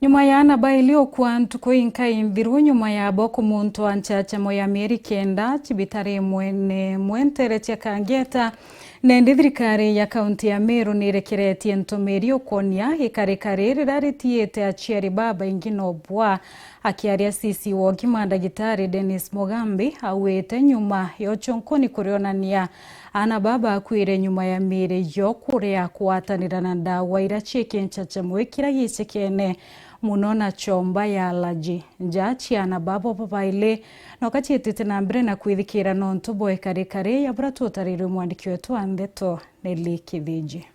Nyuma ya anaba iliokuwa ntuko inkaimbiru nyuma ya boko muntu wa Nchanchamo ya Meru kenda chibitari mwene mwentere cha Kangeta nendi thirikari ya kaunti ya Meru nirekeretie ntumiri ukonia ikarikari riraritiete aciari baba ingino bwa akiaria sisi wa ugima Ndagitari Dennis Mugambi awete nyuma yochonkoni kurionania ana baba akwire nyuma ya mire yo kuria kuatanira na ndawa irachike Nchanchamo ikira CECM muno na chomba ya allergy njachi ana baba papaile nokachitite na mbere na kwithikira nontu boe kare ya bratu tarire mwandiki wetu Andeto Neli Kithiji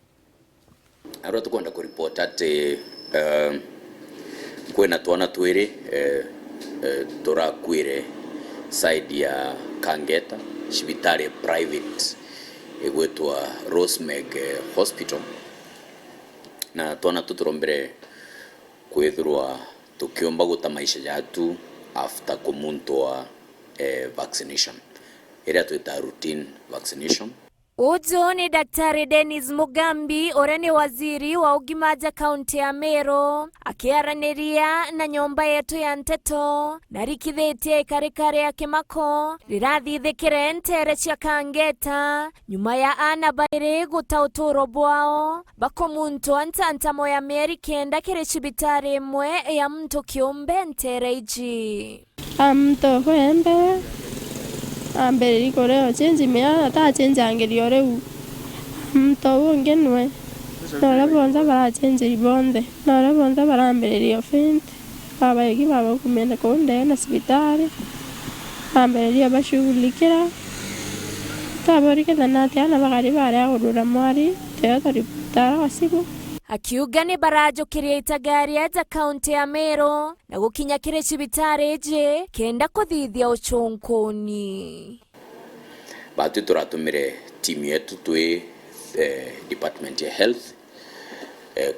arwa tukwenda ku report ati kwena twana twiri turakwire side ya Kangeta cibitari private igwetwa Rosemeg Hospital na twana tuturombere kwithirwa tukiomba guta maisha yatu after kumuntoa vaccination ira twita routine vaccination. Ujo ni Daktari Dennis Mugambi orani waziri wa ugima ja kaunti ya Meru akiaraniria na nyomba yetu ya nteto na rikithitie ikarikari ya kimako rirathithikire ntere cia Kangeta nyuma ya ana baire guta uturo bwao bako muntu wa Nchanchamo ya Meru kenda kiri cibitari imwe ya mtu kiumbe ntere iji amto kwembe ambere rikoreo chenji mea ta chenji angerio reu mto ungenwe nora bonza bara chenji bonde nora bonza bara ambere rio fint baba yiki baba kumenda konde na hospitali ambere rio bashugulikira tabori kana nati ana bagari bare agurura mwari teato riputara wasiku akiuga ni barajo kiria itagari ya kaunti ya Meru na gukinya kire cibitari je kenda kuthithia uchonkoni batu turatumire timu yetu twi department ya health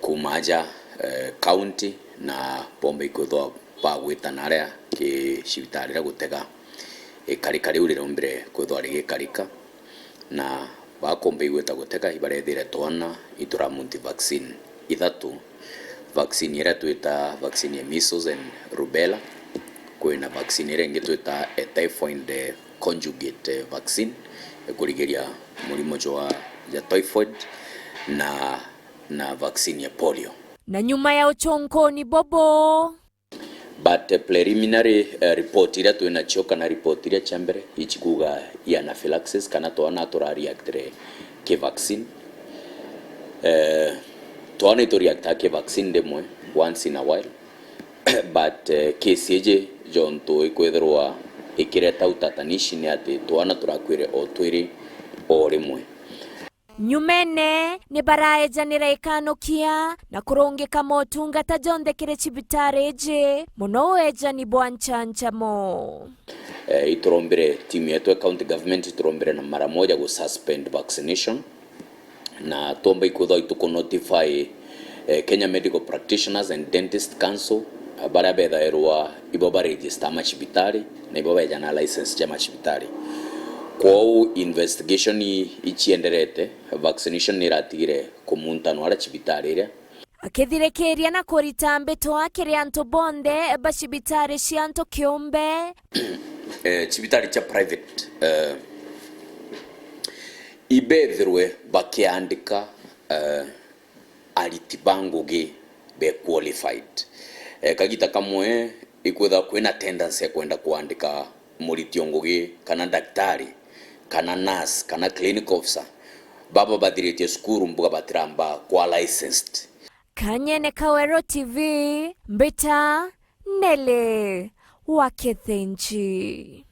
kumaja county na pombe ikothwa pagwita naria ki cibitari ra gutega karikari urire mbere kwithwa rigi karika na bakombe igweta guteka ibarethire twana itura munti vaccine ithatu vaccine ira twita vaccine ya measles and rubella kwina vaccine ira ingi twita typhoid conjugate vaccine kurigeria murimo ya typhoid na vaccine ya polio na nyuma ya uchonkoni bobo but preliminary report ira twina choka na report ira chambere ichikuga ya anaphylaxis kana twana reactre ke vaccine twana react ke vaccine demo once in a while but case eje jonto ikwetherwa ikireta utatanishi ni ati twana turakwire o twiri o rimwe nyumene ni barae janira ikanukia na kurongeka motungata jonde kire cibitari je muno weja ni bwa Nchanchamo iturombere timu yetu county government iturombere na mara moja go suspend vaccination na tomba ikuthwa ituko notify Kenya Medical Practitioners and Dentist Council bara betha erwa iboba register machibitari na iboba jana license ya machibitari kwa investigation ichienderete vaccination niratigire kumuntano ara cibitari ira akithirekeria na kuritambe twakire anto bonde bacibitari cianto kiumbe cibitari cha private ibethirwe bakiandika aritibangugi be qualified kagita kamwe ikwetha kwina tendency ya kwenda kuandika muritiongugi kana daktari kana nurse kana clinic officer baba bathiritie skuru mbuga batiramba kwa licensed Kanyene Kawero TV mbita Nele wa Kithinji.